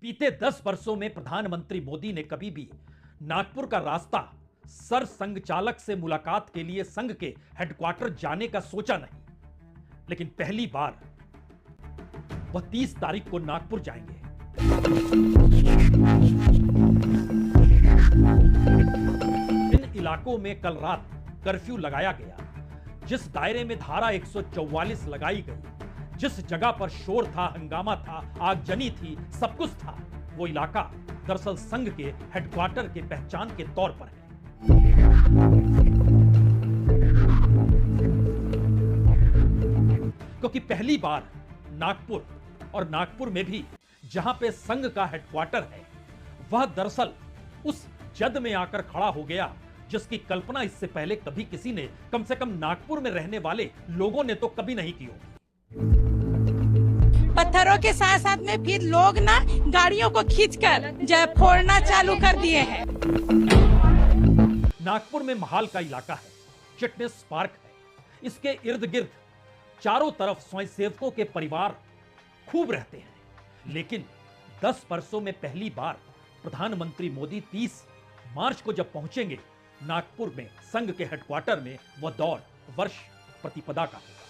बीते 10 वर्षों में प्रधानमंत्री मोदी ने कभी भी नागपुर का रास्ता सर संघ चालक से मुलाकात के लिए संघ के हेडक्वार्टर जाने का सोचा नहीं, लेकिन पहली बार वह 30 तारीख को नागपुर जाएंगे। इन इलाकों में कल रात कर्फ्यू लगाया गया। जिस दायरे में धारा 144 लगाई गई, जिस जगह पर शोर था, हंगामा था, आगजनी थी, सब कुछ था, वो इलाका दरअसल संघ के हेडक्वार्टर के पहचान के तौर पर है। क्योंकि पहली बार नागपुर, और नागपुर में भी जहां पे संघ का हेडक्वार्टर है, वह दरअसल उस जद में आकर खड़ा हो गया जिसकी कल्पना इससे पहले कभी किसी ने, कम से कम नागपुर में रहने वाले लोगों ने तो कभी नहीं की होगी। पत्थरों के साथ साथ में फिर लोग ना गाड़ियों को खींचकर फोड़ना चालू कर दिए हैं। नागपुर में महाल का इलाका है, फिटनेस पार्क है, इसके इर्द गिर्द चारों तरफ स्वयंसेवकों के परिवार खूब रहते हैं। लेकिन 10 वर्षों में पहली बार प्रधानमंत्री मोदी 30 मार्च को जब पहुंचेंगे नागपुर में संघ के हेडक्वार्टर में, वह दौर वर्ष प्रतिपदा का होगा।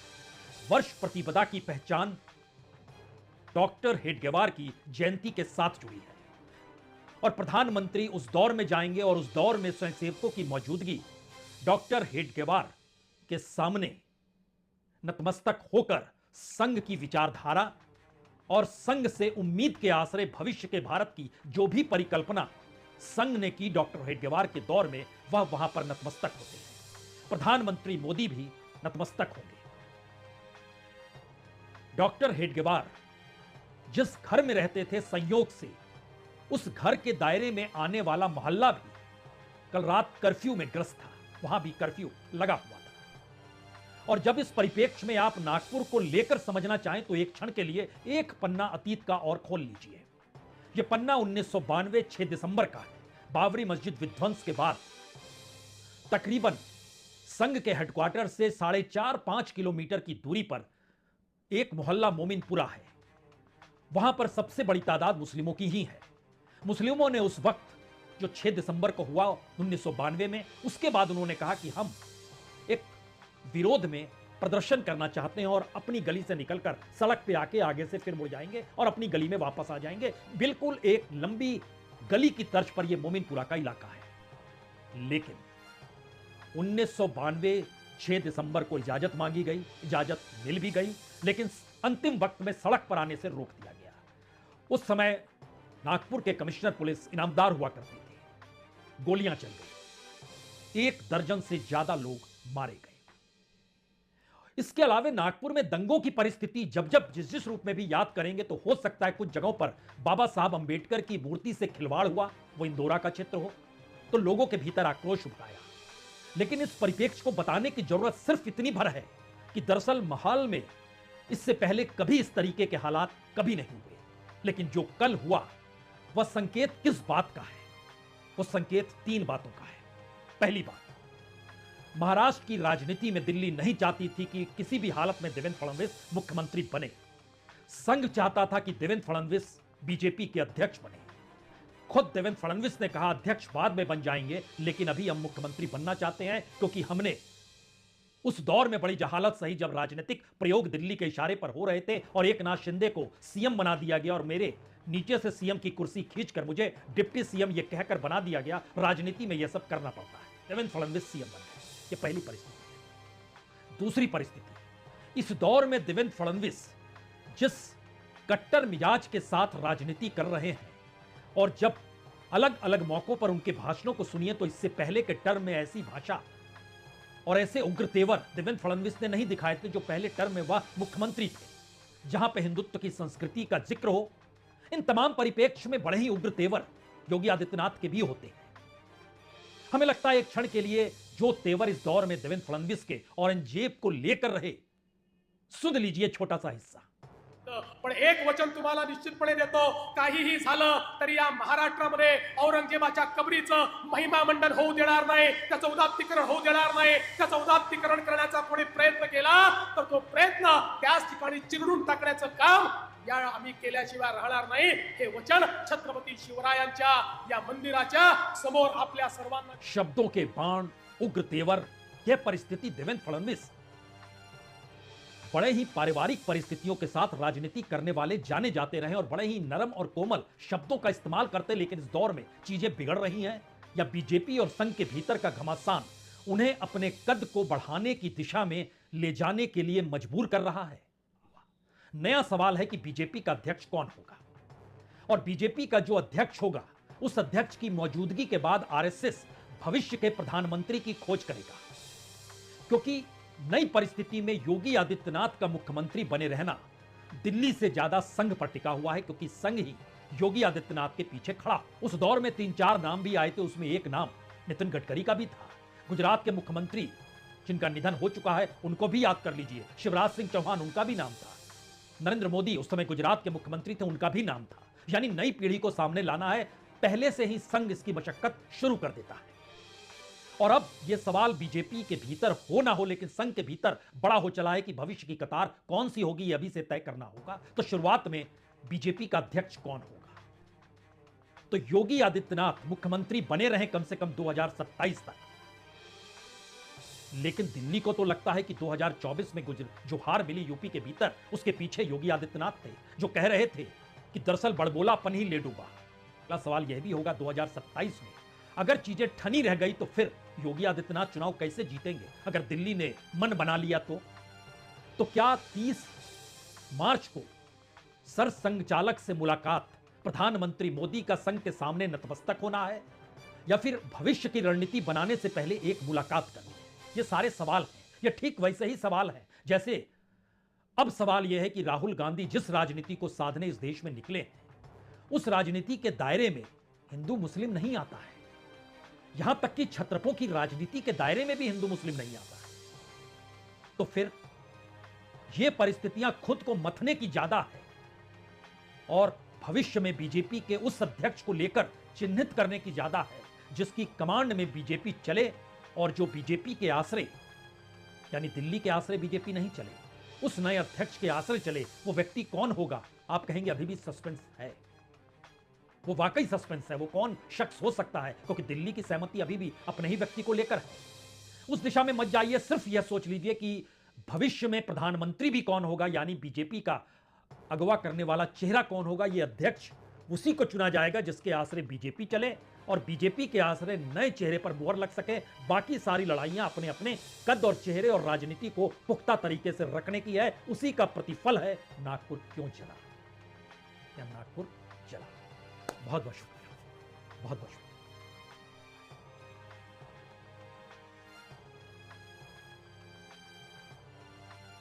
वर्ष प्रतिपदा की पहचान डॉक्टर हेडगेवार की जयंती के साथ जुड़ी है और प्रधानमंत्री उस दौर में जाएंगे और उस दौर में स्वयंसेवकों की मौजूदगी डॉक्टर हेडगेवार के सामने नतमस्तक होकर संघ की विचारधारा और संघ से उम्मीद के आसरे भविष्य के भारत की जो भी परिकल्पना संघ ने की डॉक्टर हेडगेवार के दौर में, वह वहां पर नतमस्तक होते हैं। प्रधानमंत्री मोदी भी नतमस्तक होंगे। डॉक्टर हेडगेवार जिस घर में रहते थे, संयोग से उस घर के दायरे में आने वाला मोहल्ला भी कल रात कर्फ्यू में ग्रस्त था, वहां भी कर्फ्यू लगा हुआ था। और जब इस परिप्रेक्ष्य में आप नागपुर को लेकर समझना चाहें तो एक क्षण के लिए एक पन्ना अतीत का और खोल लीजिए। यह पन्ना 1992 6 दिसंबर का है। बाबरी मस्जिद विध्वंस के बाद तकरीबन संघ के हेडक्वार्टर से 4.5-5 किलोमीटर की दूरी पर एक मोहल्ला मोमिनपुरा है। वहां पर सबसे बड़ी तादाद मुस्लिमों की ही है। मुस्लिमों ने उस वक्त जो 6 दिसंबर को हुआ 1992 में, उसके बाद उन्होंने कहा कि हम एक विरोध में प्रदर्शन करना चाहते हैं और अपनी गली से निकलकर सड़क पे आके आगे से फिर मुड़ जाएंगे और अपनी गली में वापस आ जाएंगे। बिल्कुल एक लंबी गली की तर्ज पर यह मोमिनपुरा का इलाका है। लेकिन 1992 6 दिसंबर को इजाजत मांगी गई, इजाजत मिल भी गई, लेकिन अंतिम वक्त में सड़क पर आने से रोक दिया गया। उस समय नागपुर के कमिश्नर पुलिस इनामदार हुआ करते थे। गोलियां चल गई, 1 दर्जन से ज्यादा लोग मारे गए। इसके अलावा नागपुर में दंगों की परिस्थिति जब जब जिस रूप में भी याद करेंगे तो हो सकता है कुछ जगहों पर बाबा साहब अंबेडकर की मूर्ति से खिलवाड़ हुआ, वो इंदौरा का चित्र हो, तो लोगों के भीतर आक्रोश उभरा। लेकिन इस परिप्रेक्ष्य को बताने की जरूरत सिर्फ इतनी भर है कि दरअसल महाल में इससे पहले कभी इस तरीके के हालात कभी नहीं हुए। लेकिन जो कल हुआ वह संकेत किस बात का है? वो संकेत 3 बातों का है। पहली बात, महाराष्ट्र की राजनीति में दिल्ली नहीं चाहती थी कि किसी भी हालत में देवेंद्र फडणवीस मुख्यमंत्री बने। संघ चाहता था कि देवेंद्र फडणवीस बीजेपी के अध्यक्ष बने। खुद देवेंद्र फडणवीस ने कहा अध्यक्ष बाद में बन जाएंगे, लेकिन अभी हम मुख्यमंत्री बनना चाहते हैं, क्योंकि हमने उस दौर में बड़ी जहालत सही जब राजनीतिक प्रयोग दिल्ली के इशारे पर हो रहे थे और एकनाथ शिंदे को सीएम बना दिया गया और मेरे नीचे से सीएम की कुर्सी खींचकर मुझे डिप्टी सीएम यह कहकर बना दिया गया। राजनीति में यह सब करना पड़ता है। देवेंद्र फडणवीस सीएम बन गए। ये पहली परिस्थिति। दूसरी परिस्थिति, इस दौर में देवेंद्र फडणवीस जिस कट्टर मिजाज के साथ राजनीति कर रहे हैं और जब अलग अलग मौकों पर उनके भाषणों को सुनिए तो इससे पहले के टर्म में ऐसी भाषा और ऐसे उग्र तेवर देवेंद्र फडणवीस ने नहीं दिखाए थे जो पहले टर्म में वह मुख्यमंत्री थे, जहां पे हिंदुत्व की संस्कृति का जिक्र हो। इन तमाम परिप्रेक्ष्य में बड़े ही उग्र तेवर योगी आदित्यनाथ के भी होते हैं। हमें लगता है एक क्षण के लिए जो तेवर इस दौर में देवेंद्र फडणवीस के औरंगजेब को लेकर रहे, सुन लीजिए छोटा सा हिस्सा। पण एक वचन तुम्हाला निश्चितपणे देतो, काहीही झालं तरी या महाराष्ट्रामध्ये औरंगजेबाच्या कबरीचं महिमा मंडन होऊ देणार नाही, त्याचं उदात्तीकरण होऊ देणार नाही। त्याचं उदात्तीकरण करण्याचा कोणी प्रयत्न केला तर तो प्रयत्न त्याच ठिकाणी चिरडून टाकण्याचं काम या आम्ही केल्याशिवाय राहणार नाही, हे वचन छत्रपती शिवरायांच्या या मंदिराच्या समोर आपल्या सर्वांना. शब्दों के बाण, उग्र तेवर, यह परिस्थिति देवेंद्र फडणवीस बड़े ही पारिवारिक परिस्थितियों के साथ राजनीति करने वाले जाने जाते रहे और बड़े ही नरम और कोमल शब्दों का इस्तेमाल करते, लेकिन इस दौर में चीजें बिगड़ रही हैं या बीजेपी और संघ के भीतर का घमासान उन्हें अपने कद को बढ़ाने की दिशा में ले जाने के लिए मजबूर कर रहा है. नया सवाल है कि बीजेपी का अध्यक्ष कौन होगा और बीजेपी का जो अध्यक्ष होगा उस अध्यक्ष की मौजूदगी के बाद आरएसएस भविष्य के प्रधानमंत्री की खोज करेगा, क्योंकि नई परिस्थिति में योगी आदित्यनाथ का मुख्यमंत्री बने रहना दिल्ली से ज्यादा संघ पर टिका हुआ है, क्योंकि संघ ही योगी आदित्यनाथ के पीछे खड़ा. उस दौर में 3-4 नाम भी आए थे, उसमें एक नाम नितिन गडकरी का भी था. गुजरात के मुख्यमंत्री जिनका निधन हो चुका है उनको भी याद कर लीजिए, शिवराज सिंह चौहान, उनका भी नाम था. नरेंद्र मोदी उस समय गुजरात के मुख्यमंत्री थे, उनका भी नाम था. यानी नई पीढ़ी को सामने लाना है, पहले से ही संघ इसकी मशक्कत शुरू कर देता है. और अब यह सवाल बीजेपी के भीतर हो ना हो, लेकिन संघ के भीतर बड़ा हो चला है कि भविष्य की कतार कौन सी होगी, यह अभी से तय करना होगा. तो शुरुआत में बीजेपी का अध्यक्ष कौन होगा? तो योगी आदित्यनाथ मुख्यमंत्री बने रहे कम से कम 2027 तक, लेकिन दिल्ली को तो लगता है कि 2024 में जो हार मिली यूपी के भीतर, उसके पीछे योगी आदित्यनाथ थे, जो कह रहे थे कि दरअसल बड़बोलापन ही ले डूबा. अगला सवाल यह भी होगा 2027 में अगर चीजें ठनी रह गई तो फिर योगी आदित्यनाथ चुनाव कैसे जीतेंगे? अगर दिल्ली ने मन बना लिया तो क्या 30 मार्च को सरसंघचालक से मुलाकात प्रधानमंत्री मोदी का संघ के सामने नतमस्तक होना है, या फिर भविष्य की रणनीति बनाने से पहले एक मुलाकात करनी है? ये सारे सवाल हैं. ये ठीक वैसे ही सवाल हैं जैसे अब सवाल यह है कि राहुल गांधी जिस राजनीति को साधने इस देश में निकले हैं, उस राजनीति के दायरे में हिंदू मुस्लिम नहीं आता है. यहां तक कि छत्रपों की राजनीति के दायरे में भी हिंदू मुस्लिम नहीं आता है. तो फिर ये परिस्थितियां खुद को मथने की ज्यादा है और भविष्य में बीजेपी के उस अध्यक्ष को लेकर चिन्हित करने की ज्यादा है जिसकी कमांड में बीजेपी चले, और जो बीजेपी के आश्रय यानी दिल्ली के आश्रय बीजेपी नहीं चले, उस नए अध्यक्ष के आश्रय चले. वो व्यक्ति कौन होगा? आप कहेंगे अभी भी सस्पेंस है. वो वाकई सस्पेंस है. वो कौन शख्स हो सकता है? क्योंकि दिल्ली की सहमति अभी भी अपने ही व्यक्ति को लेकर है. उस दिशा में मत जाइए, सिर्फ यह सोच लीजिए कि भविष्य में प्रधानमंत्री भी कौन होगा, यानी बीजेपी का अगवा करने वाला चेहरा कौन होगा. यह अध्यक्ष उसी को चुना जाएगा जिसके आश्रय बीजेपी चले और बीजेपी के आश्रय नए चेहरे पर मुहर लग सके. बाकी सारी लड़ाइयां अपने अपने कद और चेहरे और राजनीति को पुख्ता तरीके से रखने की है. उसी का प्रतिफल है नागपुर क्यों जला या नागपुर जला. बहुत बहुत शुक्रिया, बहुत बहुत शुक्रिया.